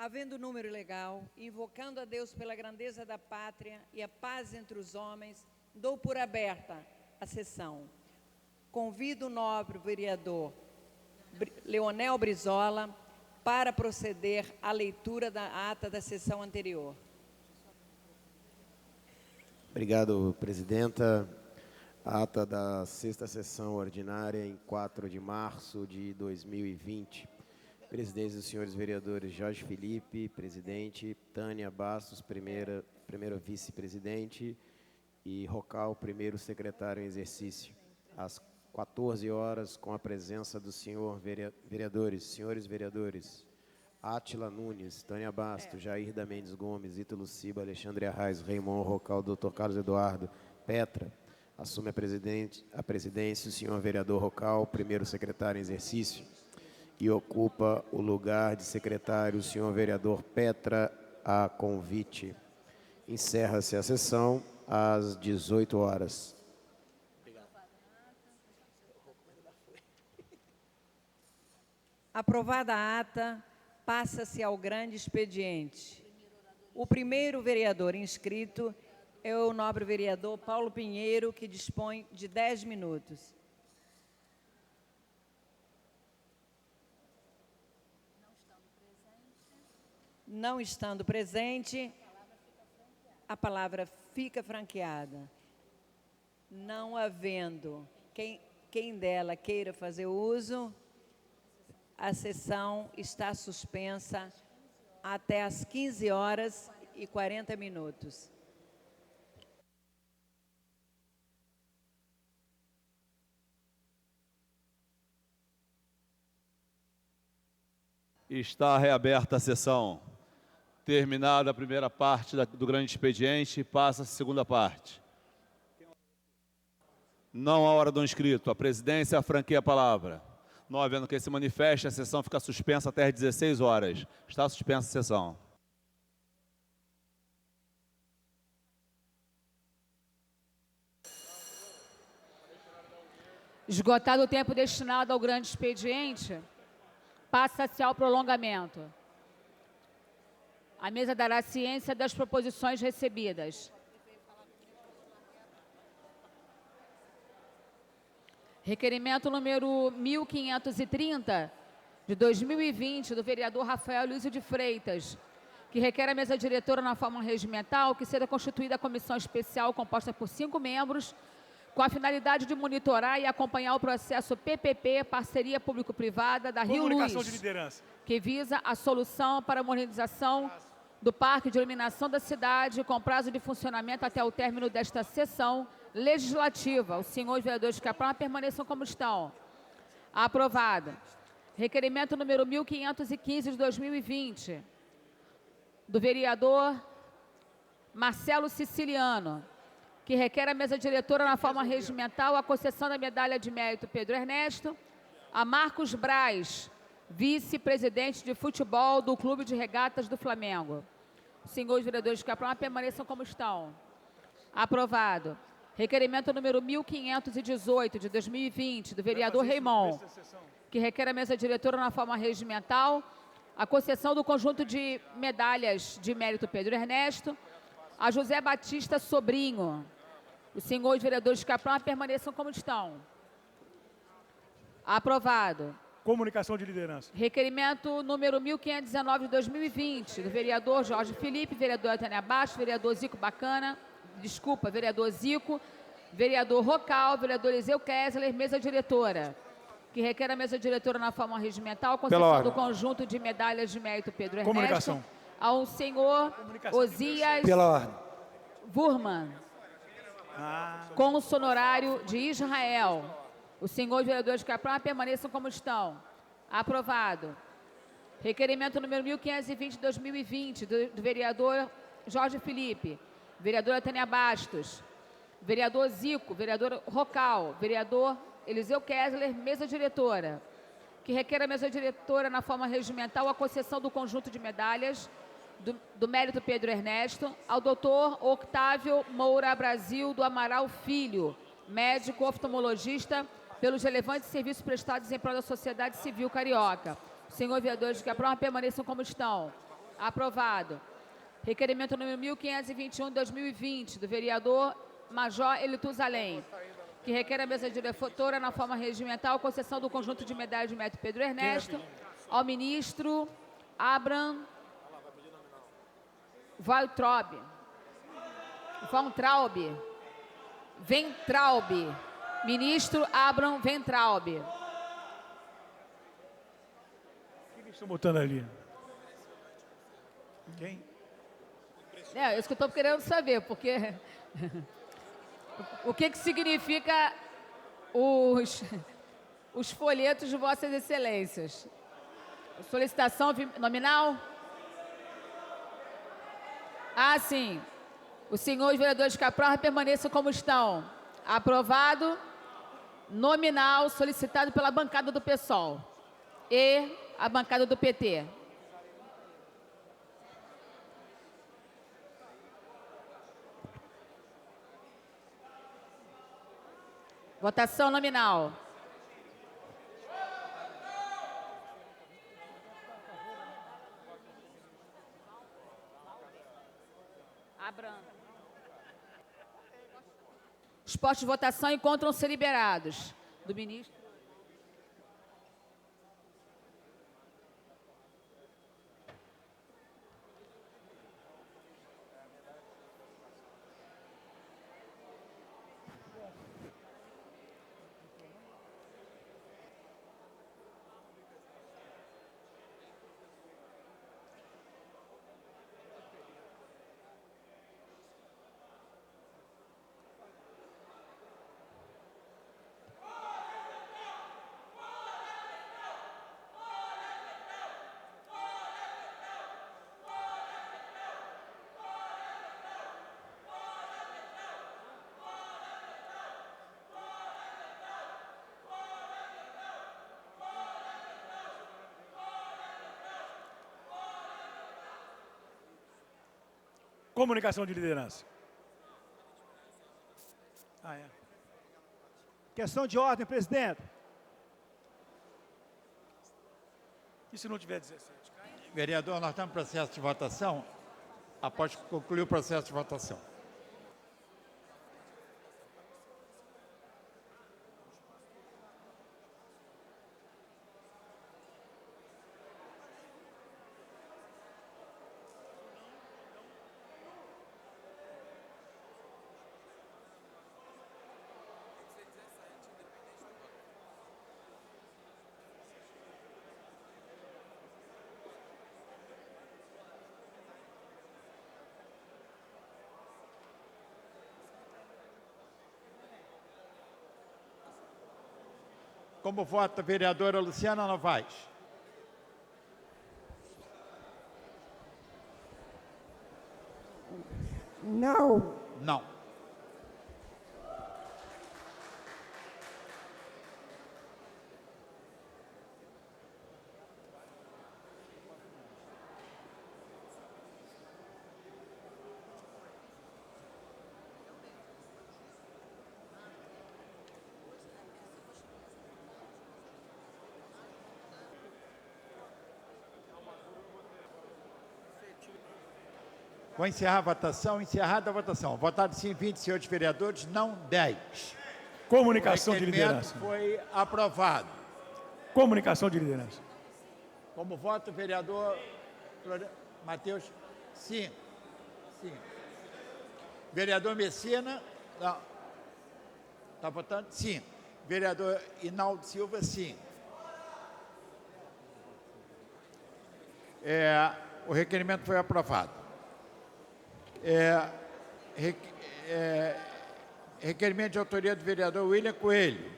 Havendo número legal, invocando a Deus pela grandeza da pátria e a paz entre os homens, dou por aberta a sessão. Convido o nobre vereador Leonel Brizola para proceder à leitura da ata da sessão anterior. Obrigado, presidenta. A ata da sexta sessão ordinária em 4 de março de 2020. Presidência dos senhores vereadores Jorge Felipe, presidente, Tânia Bastos, primeiro vice-presidente, e Rocal, primeiro secretário em exercício. Às 14 horas, com a presença dos senhores vereadores, Átila Nunes, Tânia Bastos, Jair da Mendes Gomes, Ítalo Ciba, Alexandre Arraes, Raimon Rocal, Dr. Carlos Eduardo, Petra, assume a presidência o senhor vereador Rocal, primeiro secretário em exercício, e ocupa o lugar de secretário o senhor vereador Petra, a convite. Encerra-se a sessão às 18 horas. Aprovada a ata, passa-se ao grande expediente. O primeiro vereador inscrito é o nobre vereador Paulo Pinheiro, que dispõe de 10 minutos. Não estando presente, a palavra fica franqueada. Não havendo quem dela queira fazer uso, a sessão está suspensa até às 15 horas e 40 minutos. Está reaberta a sessão. Terminada a primeira parte do grande expediente, passa a segunda parte. Não há hora do inscrito. A presidência franqueia a palavra. Não havendo quem se manifeste, a sessão fica suspensa até às 16 horas. Está suspensa a sessão. Esgotado o tempo destinado ao grande expediente, passa-se ao prolongamento. A mesa dará ciência das proposições recebidas. Requerimento número 1530, de 2020, do vereador Rafael Luizio de Freitas, que requer à mesa diretora na forma regimental que seja constituída a comissão especial composta por 5 membros, com a finalidade de monitorar e acompanhar o processo PPP, Parceria Público-Privada, da Rio Luz, de liderança, que visa a solução para a modernização do Parque de Iluminação da cidade, com prazo de funcionamento até o término desta sessão legislativa. Os senhores vereadores que aprovam permaneçam como estão. Aprovado. Requerimento número 1515 de 2020, do vereador Marcelo Siciliano, que requer à mesa diretora na forma regimental a concessão da medalha de mérito Pedro Ernesto a Marcos Braz, vice-presidente de futebol do Clube de Regatas do Flamengo. Os senhores vereadores que aprovam permaneçam como estão. Aprovado. Requerimento número 1518 de 2020, do vereador Raimon, que requer à mesa diretora na forma regimental a concessão do conjunto de medalhas de mérito Pedro Ernesto a José Batista Sobrinho. Os senhores vereadores que aprovam permaneçam como estão. Aprovado. Comunicação de liderança. Requerimento número 1519 de 2020, do vereador Jorge Felipe, vereador Tânia Bastos, vereador vereador Zico, vereador Rocal, vereador Eliseu Kessler, mesa diretora, que requer a mesa diretora na forma regimental a concessão do conjunto de medalhas de mérito Pedro Ernesto Comunicação. ao senhor Osias Wurman, cônsul honorário de Israel. Os senhores vereadores que aprovam permaneçam como estão. Aprovado. Requerimento número 1520 de 2020, do vereador Jorge Felipe, vereadora Tânia Bastos, vereador Zico, vereador Rocal, vereador Eliseu Kessler, mesa diretora, que requer a mesa diretora na forma regimental a concessão do conjunto de medalhas do mérito Pedro Ernesto ao doutor Octávio Moura Brasil do Amaral Filho, médico oftalmologista, pelos relevantes serviços prestados em prol da sociedade civil carioca. Os senhores vereadores que aprovam permaneçam como estão. Aprovado. Requerimento número 1521/2020, do vereador Major Elitusalém, que requer a mesa diretora na forma regimental, concessão do conjunto de medalhas de Mestre Pedro Ernesto ao ministro Abraham Weintraub. Ministro Abraham Weintraub. O que eles estão botando ali? Quem? É isso que eu estou querendo saber, porque o que significa os folhetos de Vossas Excelências? Solicitação nominal? Ah, sim. Os senhores vereadores que aprovam permaneçam como estão. Aprovado. Nominal solicitado pela bancada do PSOL e a bancada do PT. Votação nominal. Os postos de votação encontram-se liberados. Do ministro. Comunicação de liderança. Questão de ordem, presidente. E se não tiver 17? Vereador, nós estamos em processo de votação. Após concluir o processo de votação. Como vota a vereadora Luciana Novaes? Não. Não. Vou encerrar a votação. Encerrada a votação. Votaram sim 20 senhores vereadores, não 10. Comunicação de O requerimento liderança. foi aprovado. Comunicação de liderança. Como voto, o vereador Matheus? Sim. Sim. Vereador Messina? Não. Está votando? Sim. Vereador Hinaldo Silva? Sim. O requerimento foi aprovado. Requerimento de autoria do vereador William Coelho,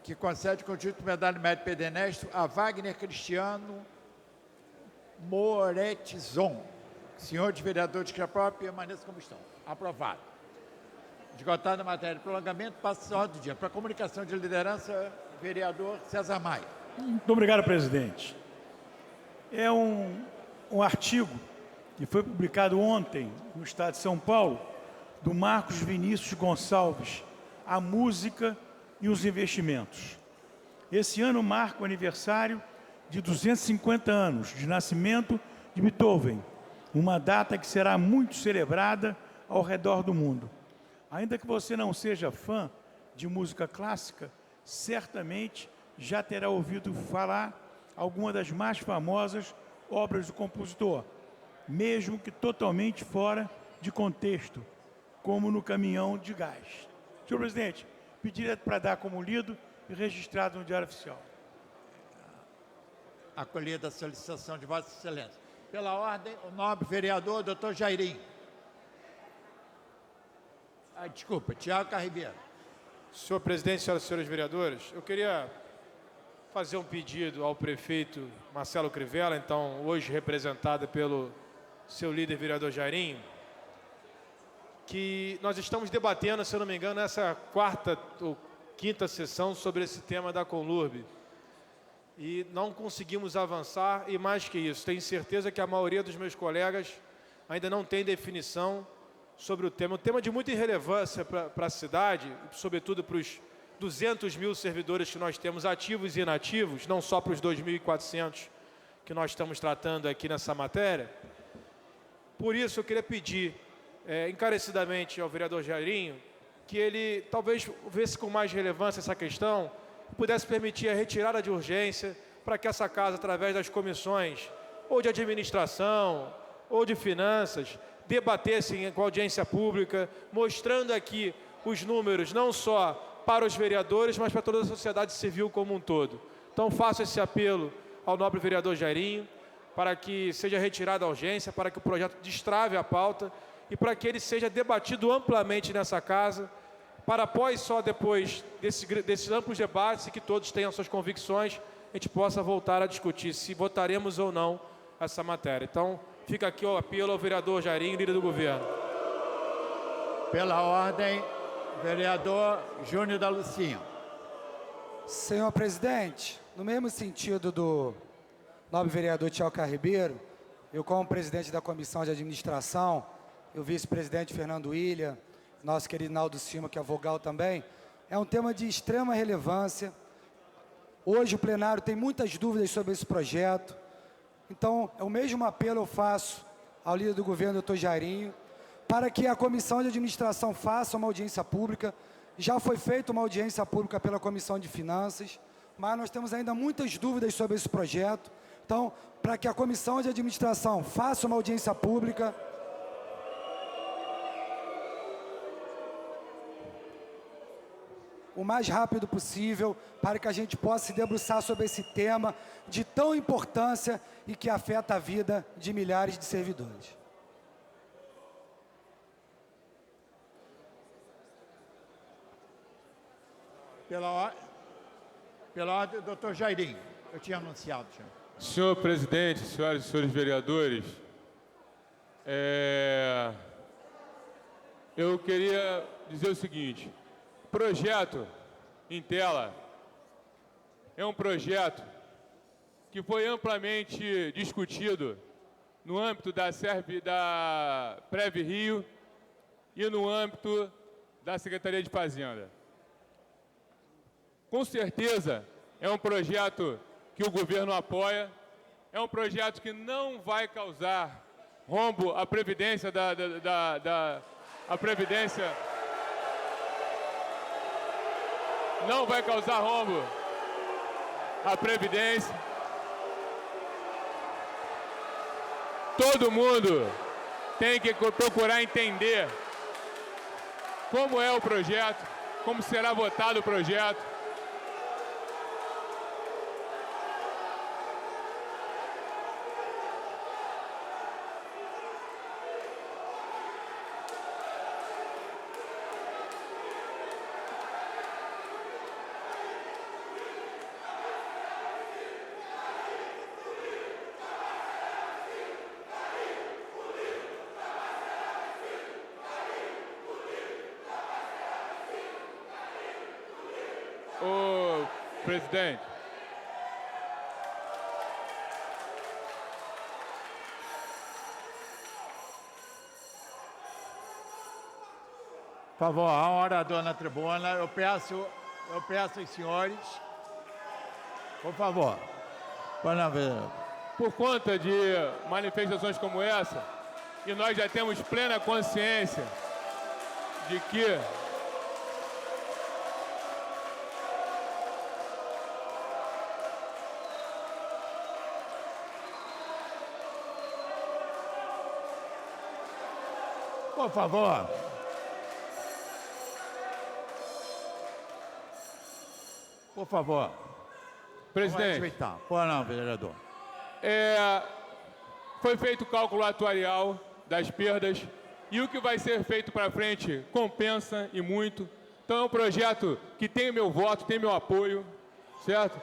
que concede conjunto de medalha de Mestre Pedro Ernesto a Wagner Cristiano Moretizon. Senhores vereadores que aprovam, permaneçam como estão. Aprovado. Esgotada a matéria de prolongamento, passa a ordem do dia. Para a comunicação de liderança, vereador César Maia. Muito obrigado, presidente. É um artigo que foi publicado ontem no Estado de São Paulo, do Marcos Vinícius Gonçalves, a música e os investimentos. Esse ano marca o aniversário de 250 anos de nascimento de Beethoven, uma data que será muito celebrada ao redor do mundo. Ainda que você não seja fã de música clássica, certamente já terá ouvido falar alguma das mais famosas obras do compositor, mesmo que totalmente fora de contexto, como no Caminhão de Gás. Senhor presidente, pediria para dar como lido e registrado no Diário Oficial. Acolhida a solicitação de Vossa Excelência. Pela ordem, o nobre vereador, doutor Jairinho. Desculpa, Tiago Carribeiro. Senhor presidente, senhoras e senhores vereadores, eu queria fazer um pedido ao prefeito Marcelo Crivella, então hoje representado pelo seu líder vereador Jairinho, que nós estamos debatendo, se eu não me engano, nessa quarta ou quinta sessão sobre esse tema da Conlurb. E não conseguimos avançar, e mais que isso, tenho certeza que a maioria dos meus colegas ainda não tem definição sobre o tema. Um tema de muita relevância para a cidade, sobretudo para os 200 mil servidores que nós temos ativos e inativos, não só para os 2.400 que nós estamos tratando aqui nessa matéria. Por isso, eu queria pedir encarecidamente ao vereador Jairinho que ele talvez visse com mais relevância essa questão, pudesse permitir a retirada de urgência para que essa casa, através das comissões ou de administração ou de finanças, debatessem com audiência pública, mostrando aqui os números, não só para os vereadores, mas para toda a sociedade civil como um todo. Então, faço esse apelo ao nobre vereador Jairinho, para que seja retirada a urgência, para que o projeto destrave a pauta e para que ele seja debatido amplamente nessa casa, para após só depois desses amplos debates e que todos tenham suas convicções, a gente possa voltar a discutir se votaremos ou não essa matéria. Então, fica aqui o apelo ao vereador Jairinho, líder do governo. Pela ordem, vereador Júnior da Lucinha. Senhor presidente, no mesmo sentido do nobre vereador Tiago Carribeiro, eu como presidente da Comissão de Administração, e o vice-presidente Fernando William, nosso querido Naldo Silva, que é vogal também, é um tema de extrema relevância. Hoje o plenário tem muitas dúvidas sobre esse projeto. Então, é o mesmo apelo eu faço ao líder do governo, doutor Jairinho, para que a Comissão de Administração faça uma audiência pública. Já foi feita uma audiência pública pela Comissão de Finanças, mas nós temos ainda muitas dúvidas sobre esse projeto. Então, para que a Comissão de Administração faça uma audiência pública, o mais rápido possível, para que a gente possa se debruçar sobre esse tema de tão importância e que afeta a vida de milhares de servidores. Pela ordem, doutor Jairinho. Eu tinha anunciado, senhor. Senhor presidente, senhoras e senhores vereadores, eu queria dizer o seguinte: o projeto em tela é um projeto que foi amplamente discutido no âmbito da Prev Rio e no âmbito da Secretaria de Fazenda. Com certeza é um projeto que o governo apoia, é um projeto que não vai causar rombo à Previdência a Previdência não vai causar rombo à Previdência. Todo mundo tem que procurar entender como é o projeto, como será votado o projeto. Ô, presidente. Por favor, há um orador na tribuna. Eu peço aos senhores, por favor. Por conta de manifestações como essa, e nós já temos plena consciência de que Por favor. Por favor. Presidente, Respeitar. Por não, vereador. foi feito o cálculo atuarial das perdas e o que vai ser feito para frente compensa e muito. Então é um projeto que tem meu voto, tem meu apoio, certo?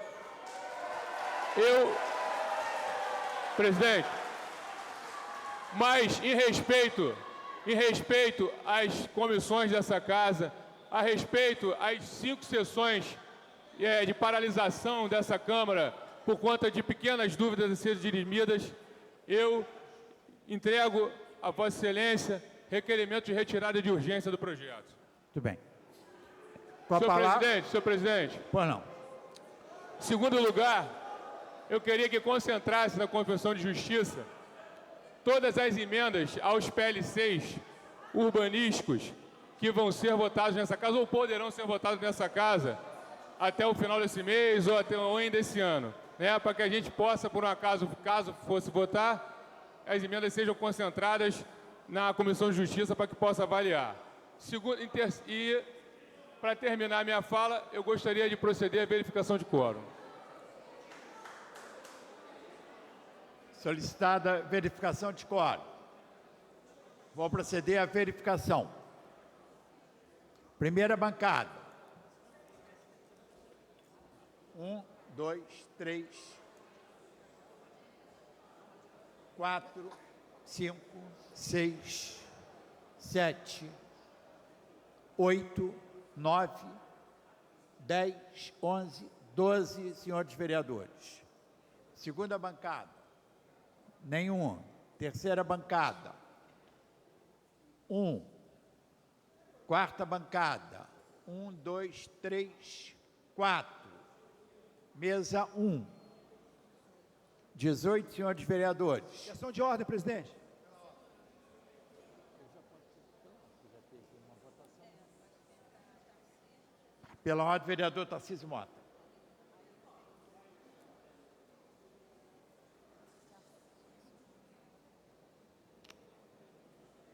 Presidente, mas em respeito às comissões dessa casa, a respeito às 5 sessões de paralisação dessa Câmara por conta de pequenas dúvidas a serem dirimidas, eu entrego a Vossa Excelência requerimento de retirada de urgência do projeto. Muito bem. Senhor presidente. Pois não. Em segundo lugar, eu queria que concentrasse na Comissão de Justiça todas as emendas aos PLCs urbanísticos que vão ser votados nessa casa ou poderão ser votados nessa casa até o final desse mês ou ainda esse ano, né? Para que a gente possa, por um acaso, caso fosse votar, as emendas sejam concentradas na Comissão de Justiça para que possa avaliar. E, para terminar a minha fala, eu gostaria de proceder à verificação de quórum. Solicitada verificação de quórum. Vou proceder à verificação. Primeira bancada. 1, 2, 3, 4, 5, 6, 7, 8, 9, 10, 11, 12, senhores vereadores. Segunda bancada. Nenhum. Terceira bancada. 1. Quarta bancada. 1, 2, 3, 4. Mesa 1. 18, senhores vereadores. Questão de ordem, presidente. Pela ordem, vereador Tarcísio Mota.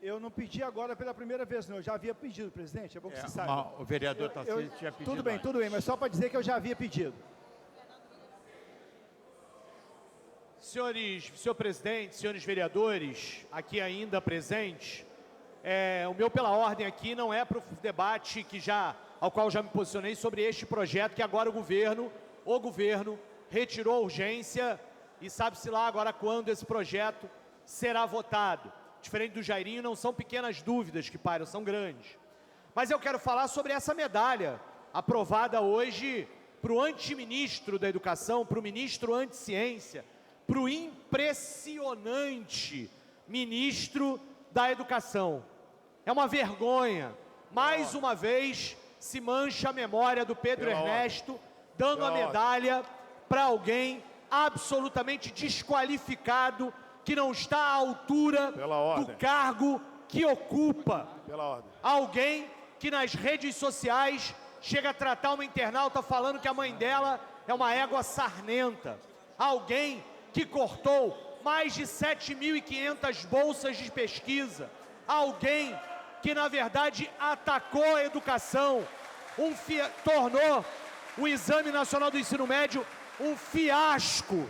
Eu não pedi agora pela primeira vez, não. Eu já havia pedido, presidente. É bom que você saiba. O vereador Tarcísio tinha pedido. Tudo bem, mas só para dizer que eu já havia pedido. Senhor presidente, senhores vereadores, aqui ainda presentes, o meu pela ordem aqui não é para o debate ao qual já me posicionei sobre este projeto que agora o governo retirou a urgência e sabe-se lá agora quando esse projeto será votado. Diferente do Jairinho, não são pequenas dúvidas que pairam, são grandes. Mas eu quero falar sobre essa medalha aprovada hoje para o antiministro da Educação, para o ministro anti-ciência, para o impressionante ministro da Educação. É uma vergonha. Mais uma vez se mancha a memória do Pedro Ernesto, dando a medalha para alguém absolutamente desqualificado, que não está à altura do cargo que ocupa. Alguém que nas redes sociais chega a tratar uma internauta falando que a mãe dela é uma égua sarnenta. Alguém que cortou mais de 7.500 bolsas de pesquisa. Alguém que, na verdade, atacou a educação, tornou o Exame Nacional do Ensino Médio um fiasco.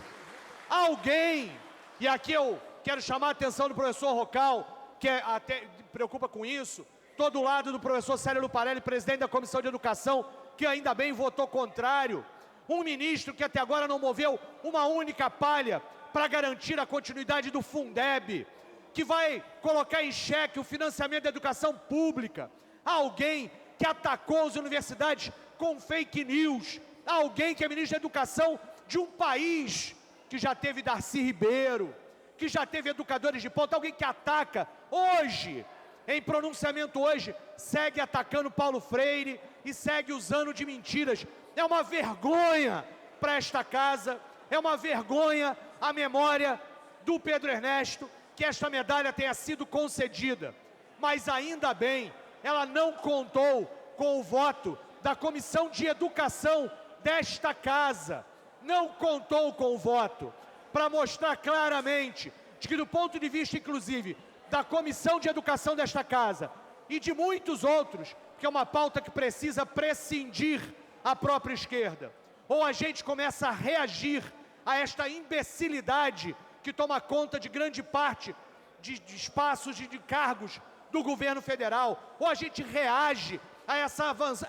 Alguém, e aqui eu quero chamar a atenção do professor Rocal, que até preocupa com isso, todo o lado do professor Célio Luparelli, presidente da Comissão de Educação, que ainda bem votou contrário. Um ministro que até agora não moveu uma única palha para garantir a continuidade do Fundeb, que vai colocar em xeque o financiamento da educação pública. Alguém que atacou as universidades com fake news. Alguém que é ministro da Educação de um país que já teve Darcy Ribeiro, que já teve educadores de ponta. Alguém que ataca hoje, em pronunciamento hoje, segue atacando Paulo Freire e segue usando de mentiras. É uma vergonha para esta casa, é uma vergonha a memória do Pedro Ernesto, que esta medalha tenha sido concedida, mas ainda bem, ela não contou com o voto da Comissão de Educação desta casa. Não contou com o voto, para mostrar claramente de que, do ponto de vista, inclusive, da Comissão de Educação desta casa e de muitos outros, que é uma pauta que precisa prescindir a própria esquerda, ou a gente começa a reagir a esta imbecilidade que toma conta de grande parte de espaços de cargos do governo federal, ou a gente reage a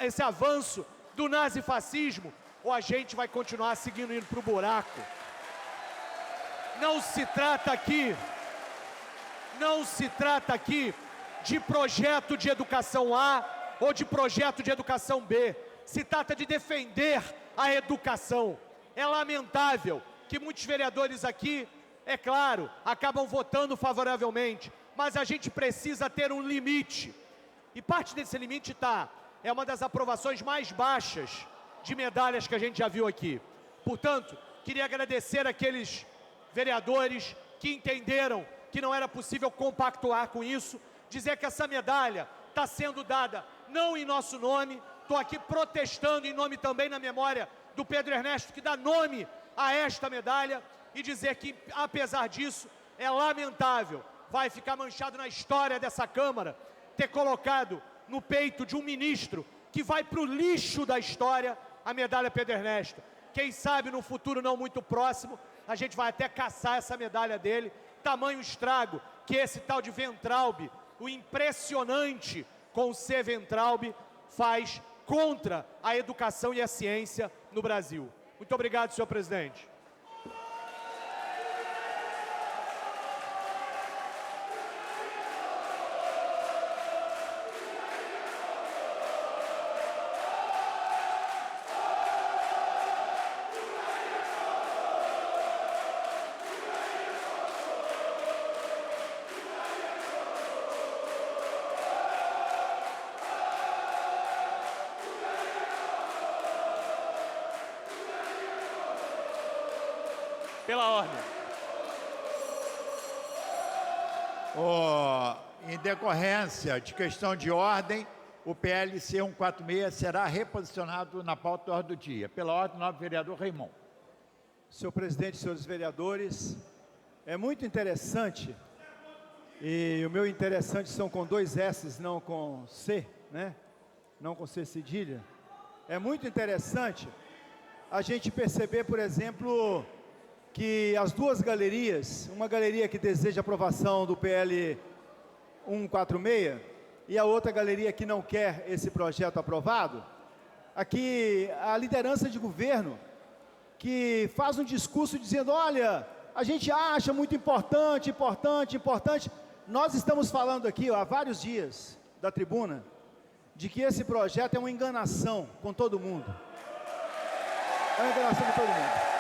esse avanço do nazifascismo, ou a gente vai continuar seguindo indo para o buraco. Não se trata aqui de projeto de educação A ou de projeto de educação B. Se trata de defender a educação. É lamentável que muitos vereadores aqui, é claro, acabam votando favoravelmente, mas a gente precisa ter um limite. E parte desse limite é uma das aprovações mais baixas de medalhas que a gente já viu aqui. Portanto, queria agradecer aqueles vereadores que entenderam que não era possível compactuar com isso, dizer que essa medalha está sendo dada não em nosso nome, estou aqui protestando em nome também na memória do Pedro Ernesto, que dá nome a esta medalha, e dizer que, apesar disso, é lamentável, vai ficar manchado na história dessa Câmara, ter colocado no peito de um ministro que vai para o lixo da história a medalha Pedro Ernesto. Quem sabe no futuro não muito próximo, a gente vai até caçar essa medalha dele, tamanho estrago que esse tal de Ventralbe, o impressionante com C Ventralbe, faz contra a educação e a ciência no Brasil. Muito obrigado, senhor presidente. Pela ordem. Em decorrência de questão de ordem, o PLC 146 será reposicionado na pauta da ordem do dia. Pela ordem, o nobre vereador Raimon. Senhor presidente, senhores vereadores, é muito interessante, e o meu interessante são com 2 S's, não com C, né? Não com C cedilha. É muito interessante a gente perceber, por exemplo, que as duas galerias, uma galeria que deseja aprovação do PL 146 e a outra galeria que não quer esse projeto aprovado, aqui a liderança de governo que faz um discurso dizendo, olha, a gente acha muito importante, nós estamos falando aqui há vários dias da tribuna, de que esse projeto é uma enganação com todo mundo. É uma enganação com todo mundo.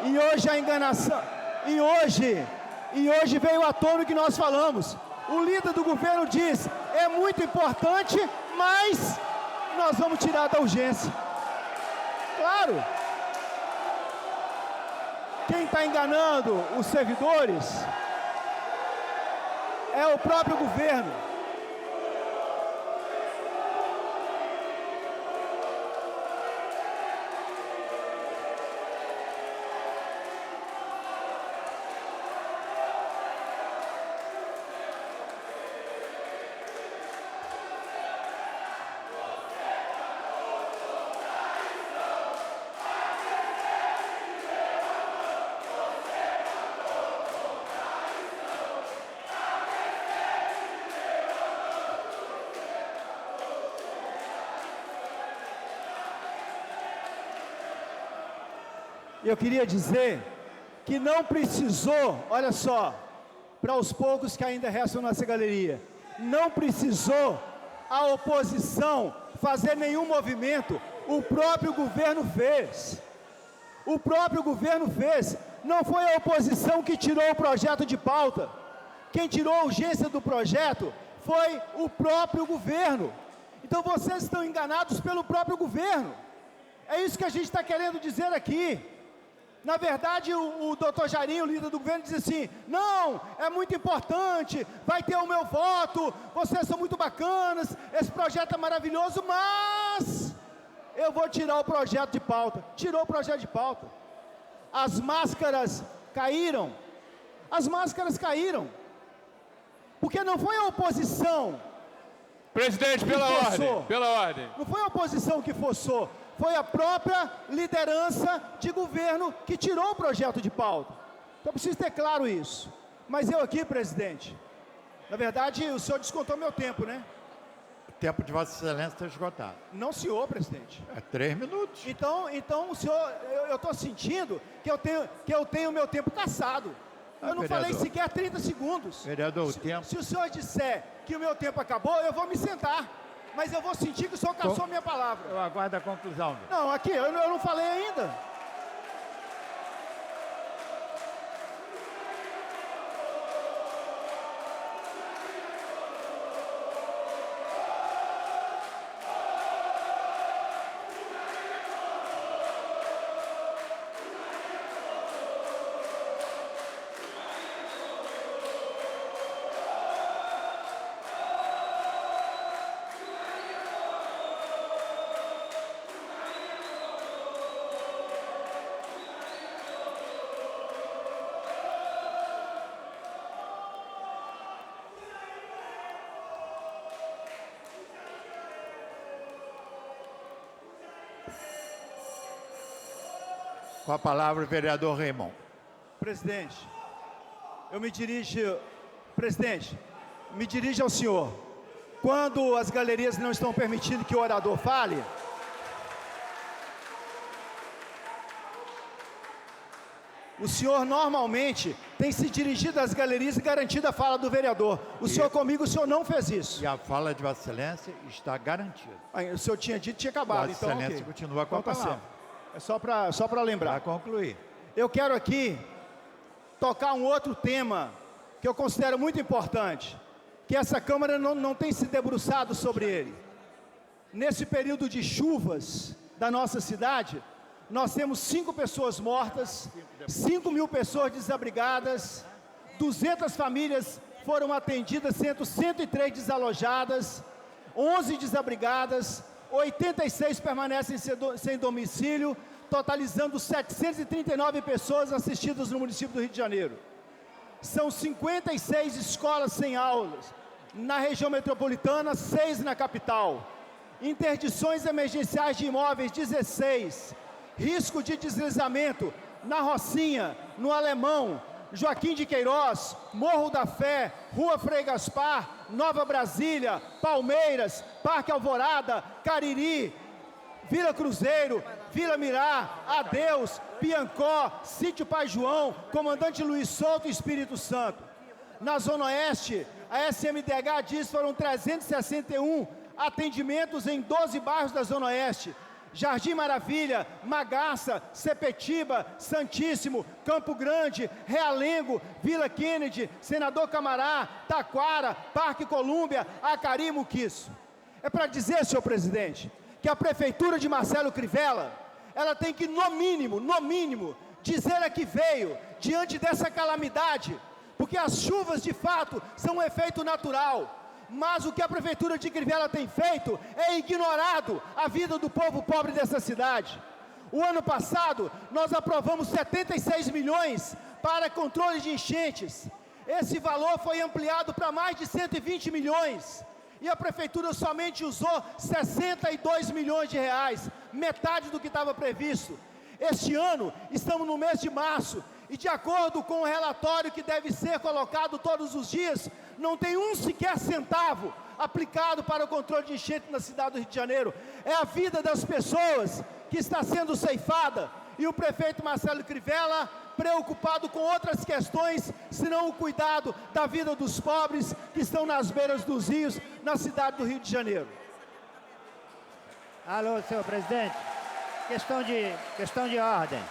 E hoje, a enganação, e hoje veio à tona o que nós falamos. O líder do governo diz, é muito importante, mas nós vamos tirar da urgência. Claro. Quem está enganando os servidores é o próprio governo. eu queria dizer que não precisou, olha só, para os poucos que ainda restam nessa galeria, não precisou a oposição fazer nenhum movimento, o próprio governo fez. O próprio governo fez. Não foi a oposição que tirou o projeto de pauta. Quem tirou a urgência do projeto foi o próprio governo. Então vocês estão enganados pelo próprio governo. É isso que a gente está querendo dizer aqui. Na verdade, o doutor Jairinho, líder do governo, diz assim: não, é muito importante, vai ter o meu voto, vocês são muito bacanas, esse projeto é maravilhoso, mas eu vou tirar o projeto de pauta. Tirou o projeto de pauta. As máscaras caíram. As máscaras caíram. Porque não foi a oposição. Presidente, pela ordem. Não foi a oposição que forçou. Foi a própria liderança de governo que tirou o projeto de pauta. Então, preciso ter claro isso. Mas eu aqui, presidente, na verdade, o senhor descontou meu tempo, né? O tempo de Vossa Excelência está esgotado. Não, senhor, presidente. É 3 minutos. Então o senhor, eu estou sentindo que eu tenho meu tempo caçado. Eu não falei sequer 30 segundos. Vereador, o tempo... Se o senhor disser que o meu tempo acabou, eu vou me sentar. Mas eu vou sentir que o senhor cassou a minha palavra. Eu aguardo a conclusão. Não, aqui, eu não falei ainda. Com a palavra, o vereador Raimon. Presidente, Presidente, me dirijo ao senhor. Quando as galerias não estão permitindo que o orador fale, o senhor normalmente tem se dirigido às galerias e garantido a fala do vereador. O senhor comigo, o senhor não fez isso. E a fala de Vossa Excelência está garantida. O senhor tinha dito que tinha acabado. Vossa Então, Excelência continua com a Então, tá palavra. certo. É só para lembrar. Para concluir. Eu quero aqui tocar um outro tema que eu considero muito importante, que essa Câmara não tem se debruçado sobre ele. Nesse período de chuvas da nossa cidade, nós temos 5 pessoas mortas, 5.000 pessoas desabrigadas, 200 famílias foram atendidas, sendo 103 desalojadas, 11 desabrigadas, 86 permanecem sem domicílio, totalizando 739 pessoas assistidas no município do Rio de Janeiro. São 56 escolas sem aulas na região metropolitana, 6 na capital. Interdições emergenciais de imóveis, 16. Risco de deslizamento na Rocinha, no Alemão, Joaquim de Queiroz, Morro da Fé, Rua Frei Gaspar, Nova Brasília, Palmeiras, Parque Alvorada, Cariri, Vila Cruzeiro, Vila Mirá, Adeus, Piancó, Sítio Pai João, Comandante Luiz Souto e Espírito Santo. Na Zona Oeste, a SMDH diz que foram 361 atendimentos em 12 bairros da Zona Oeste. Jardim Maravilha, Magaça, Sepetiba, Santíssimo, Campo Grande, Realengo, Vila Kennedy, Senador Camará, Taquara, Parque Colúmbia, Acari e Muquiço. É para dizer, senhor presidente, que a Prefeitura de Marcelo Crivella, ela tem que, no mínimo, dizer a que veio diante dessa calamidade, porque as chuvas, de fato, são um efeito natural. Mas o que a Prefeitura de Crivella tem feito é ignorado a vida do povo pobre dessa cidade. O ano passado, nós aprovamos 76 milhões para controle de enchentes. Esse valor foi ampliado para mais de 120 milhões. E a Prefeitura somente usou 62 milhões de reais, metade do que estava previsto. Este ano, estamos no mês de março, e de acordo com o relatório que deve ser colocado todos os dias, não tem um sequer centavo aplicado para o controle de enchente na cidade do Rio de Janeiro. É a vida das pessoas que está sendo ceifada, e o prefeito Marcelo Crivella preocupado com outras questões, senão o cuidado da vida dos pobres que estão nas beiras dos rios, na cidade do Rio de Janeiro. Alô, senhor presidente. Questão de ordem.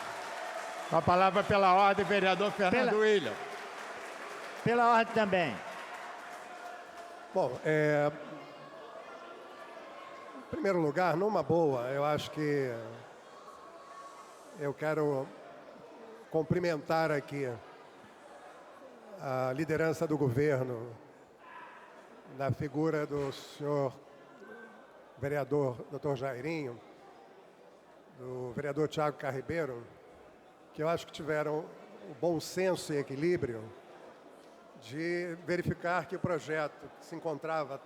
Com a palavra pela ordem, vereador Fernando William. Pela ordem também. Bom, em primeiro lugar, numa boa, eu acho que eu quero cumprimentar aqui a liderança do governo, na figura do senhor vereador Dr. Jairinho, do vereador Tiago Carribeiro, que eu acho que tiveram o bom senso e equilíbrio de verificar que o projeto que se encontrava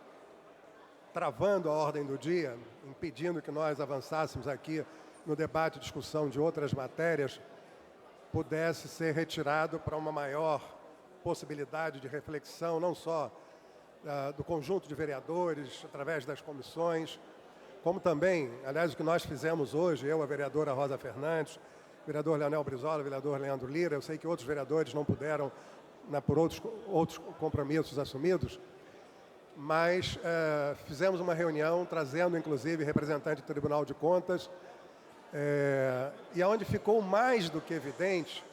travando a ordem do dia, impedindo que nós avançássemos aqui no debate e discussão de outras matérias, pudesse ser retirado para uma maior possibilidade de reflexão, não só do conjunto de vereadores, através das comissões, como também, aliás, o que nós fizemos hoje, eu, a vereadora Rosa Fernandes, o vereador Leonel Brizola, o vereador Leandro Lira, eu sei que outros vereadores não puderam, por outros compromissos assumidos, mas fizemos uma reunião, trazendo, inclusive, representante do Tribunal de Contas, e aonde ficou mais do que evidente,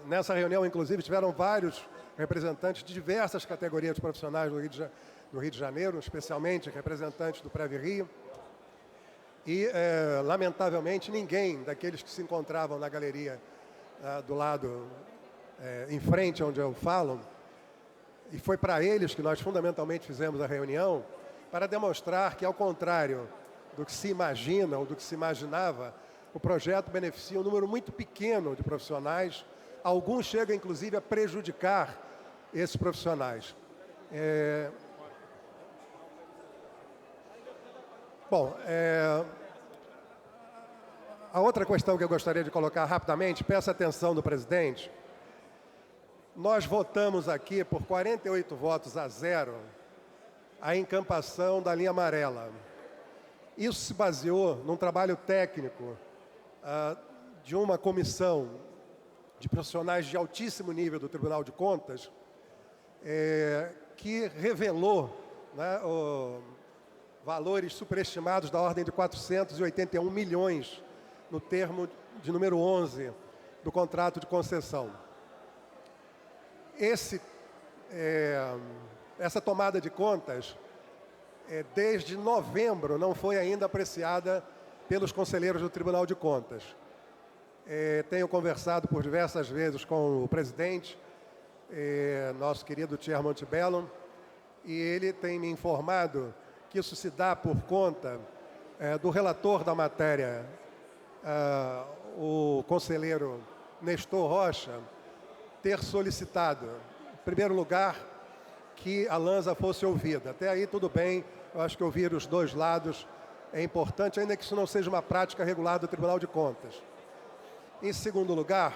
nessa reunião, inclusive, tiveram vários representantes de diversas categorias profissionais do Rio de Janeiro, especialmente representantes do Preve Rio, e, lamentavelmente, ninguém daqueles que se encontravam na galeria do lado em frente onde eu falo, e foi para eles que nós fundamentalmente fizemos a reunião, para demonstrar que, ao contrário do que se imagina ou do que se imaginava, o projeto beneficia um número muito pequeno de profissionais, alguns chegam, inclusive, a prejudicar esses profissionais. A outra questão que eu gostaria de colocar rapidamente, peço a atenção do presidente. Nós votamos aqui por 48 votos a 0 a encampação da linha amarela. Isso se baseou num trabalho técnico de uma comissão de profissionais de altíssimo nível do Tribunal de Contas, que revelou, né, valores superestimados da ordem de 481 milhões no termo de número 11 do contrato de concessão. Essa tomada de contas, desde novembro, não foi ainda apreciada pelos conselheiros do Tribunal de Contas. Tenho conversado por diversas vezes com o presidente, nosso querido Thierry Montebello, e ele tem me informado que isso se dá por conta do relator da matéria, o conselheiro Nestor Rocha, ter solicitado, em primeiro lugar, que a Lanza fosse ouvida. Até aí tudo bem, eu acho que ouvir os dois lados é importante, ainda que isso não seja uma prática regular do Tribunal de Contas. Em segundo lugar,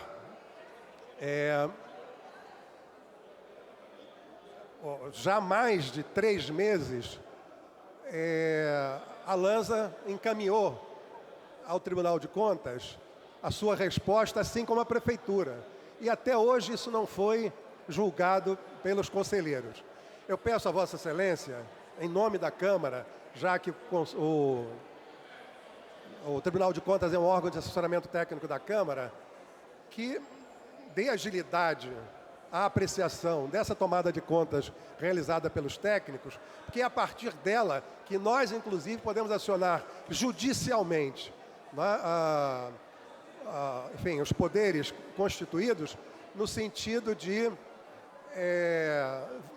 já há mais de 3 meses, a Lanza encaminhou ao Tribunal de Contas a sua resposta, assim como a Prefeitura. E até hoje isso não foi julgado pelos conselheiros. Eu peço a Vossa Excelência, em nome da Câmara, já que o Tribunal de Contas é um órgão de assessoramento técnico da Câmara, que dê agilidade à apreciação dessa tomada de contas realizada pelos técnicos, porque é a partir dela que nós, inclusive, podemos acionar judicialmente, né, enfim, os poderes constituídos, no sentido de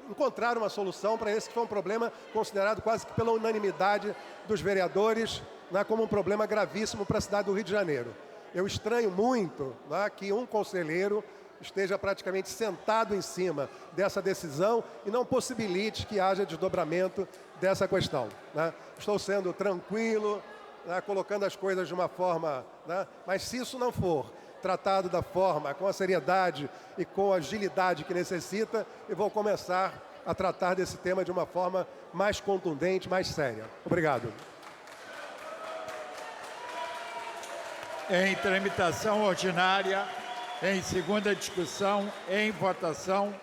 encontrar uma solução para esse que foi um problema considerado quase que pela unanimidade dos vereadores, né, como um problema gravíssimo para a cidade do Rio de Janeiro. Eu estranho muito, né, que um conselheiro esteja praticamente sentado em cima dessa decisão e não possibilite que haja desdobramento dessa questão, né. Estou sendo tranquilo, né, colocando as coisas de uma forma, né, mas se isso não for tratado da forma, com a seriedade e com a agilidade que necessita, eu vou começar a tratar desse tema de uma forma mais contundente, mais séria. Obrigado. em tramitação ordinária, em segunda discussão, em votação,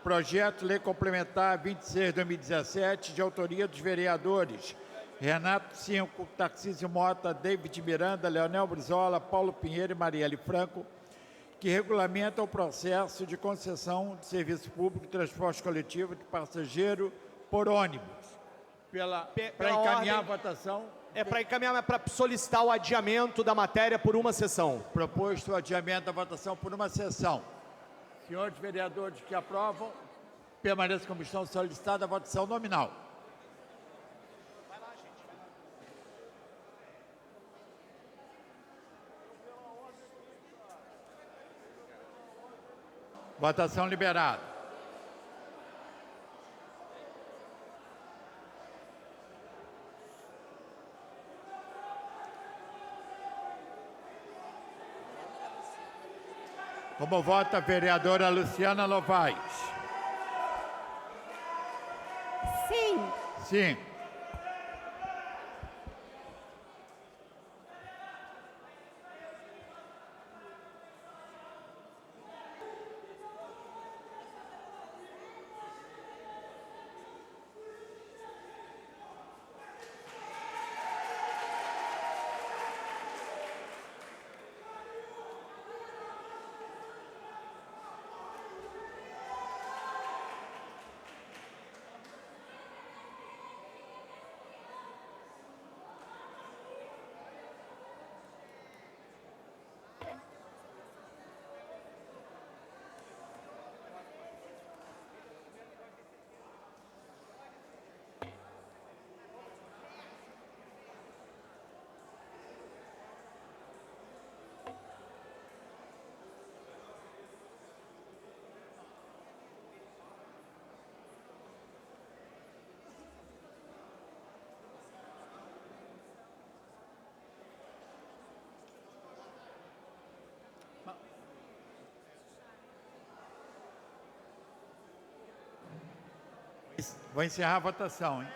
projeto de lei complementar 26/2017, de autoria dos vereadores Renato Cinco, Tarcísio Mota, David Miranda, Leonel Brizola, Paulo Pinheiro e Marielle Franco, que regulamenta o processo de concessão de serviço público de transporte coletivo de passageiro por ônibus. Para encaminhar a votação. É para encaminhar, é para solicitar o adiamento da matéria por uma sessão. Proposto o adiamento da votação por uma sessão. Senhores vereadores que aprovam, permaneçam como estão, solicitada a votação nominal. Votação liberada. Como vota a vereadora Luciana Novaes? Sim. Sim. Vou encerrar a votação, hein?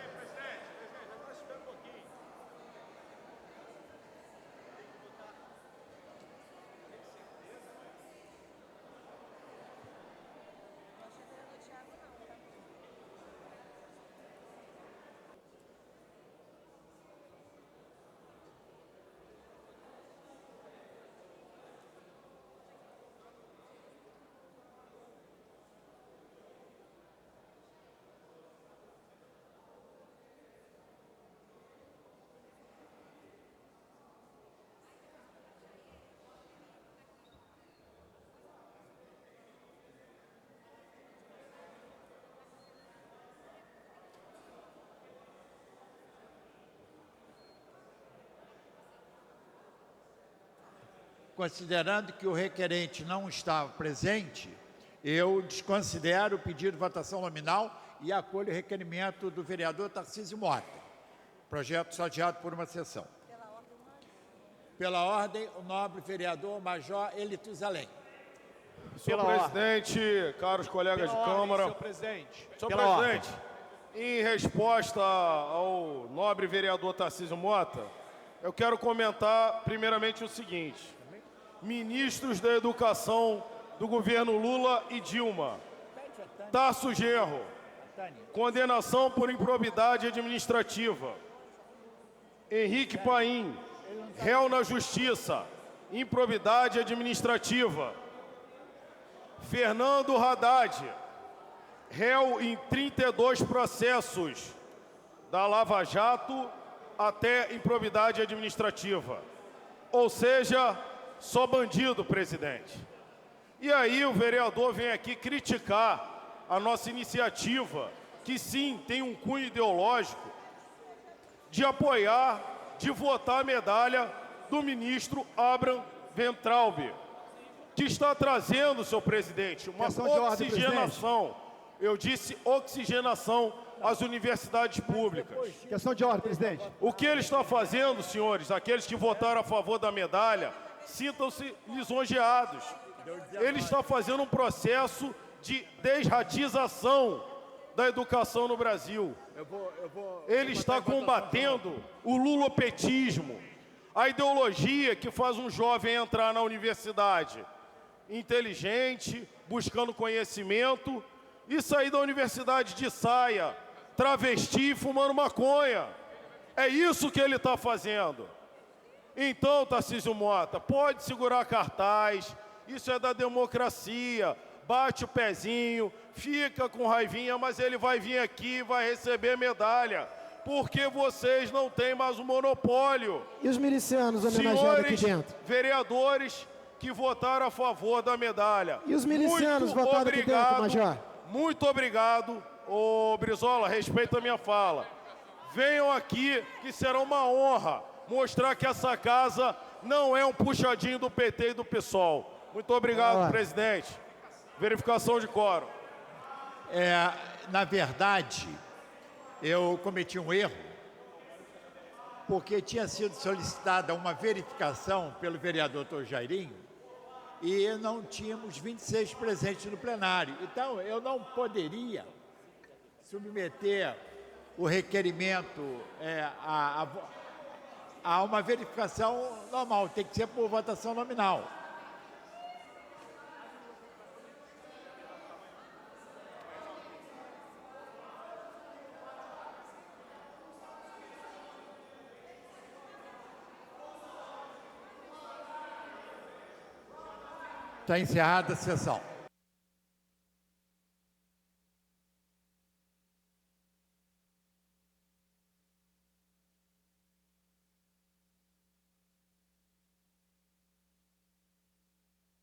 Considerando que o requerente não estava presente, eu desconsidero o pedido de votação nominal e acolho o requerimento do vereador Tarcísio Mota. Projeto só adiado por uma sessão. Pela ordem, o nobre vereador Major Elitusalém. Senhor presidente, caros colegas de Câmara. Senhor presidente. Senhor presidente, em resposta ao nobre vereador Tarcísio Mota, eu quero comentar primeiramente o seguinte. Ministros da Educação do governo Lula e Dilma. Tarso Genro, condenação por improbidade administrativa. Henrique Paim, réu na Justiça, improbidade administrativa. Fernando Haddad, réu em 32 processos, da Lava Jato até improbidade administrativa. Ou seja, só bandido, presidente. E aí o vereador vem aqui criticar a nossa iniciativa, que sim, tem um cunho ideológico, de apoiar, de votar a medalha do ministro Abraham Weintraub, que está trazendo, senhor presidente, uma oxigenação, eu disse oxigenação às universidades públicas. Questão de ordem, presidente. O que ele está fazendo, senhores, aqueles que votaram a favor da medalha, sintam-se lisonjeados. Ele está fazendo um processo de desratização da educação no Brasil. Ele está combatendo o lulopetismo, A ideologia que faz um jovem entrar na universidade inteligente, buscando conhecimento, e sair da universidade de saia, travesti e fumando maconha. É isso que ele está fazendo. Então, Tarcísio Mota, pode segurar cartaz, isso é da democracia, bate o pezinho, fica com raivinha, mas ele vai vir aqui e vai receber medalha, porque vocês não têm mais um monopólio. E os milicianos homenageados aqui dentro? Senhores vereadores que votaram a favor da medalha. E os milicianos votaram aqui dentro, Major? Muito obrigado. Ô, Brizola, respeita a minha fala. Venham aqui, que será uma honra mostrar que essa casa não é um puxadinho do PT e do PSOL. Muito obrigado, presidente. Verificação de quórum. Na verdade, eu cometi um erro, porque tinha sido solicitada uma verificação pelo vereador Dr. Jairinho e não tínhamos 26 presentes no plenário. Então, eu não poderia submeter o requerimento a uma verificação normal, tem que ser por votação nominal. Está encerrada a sessão.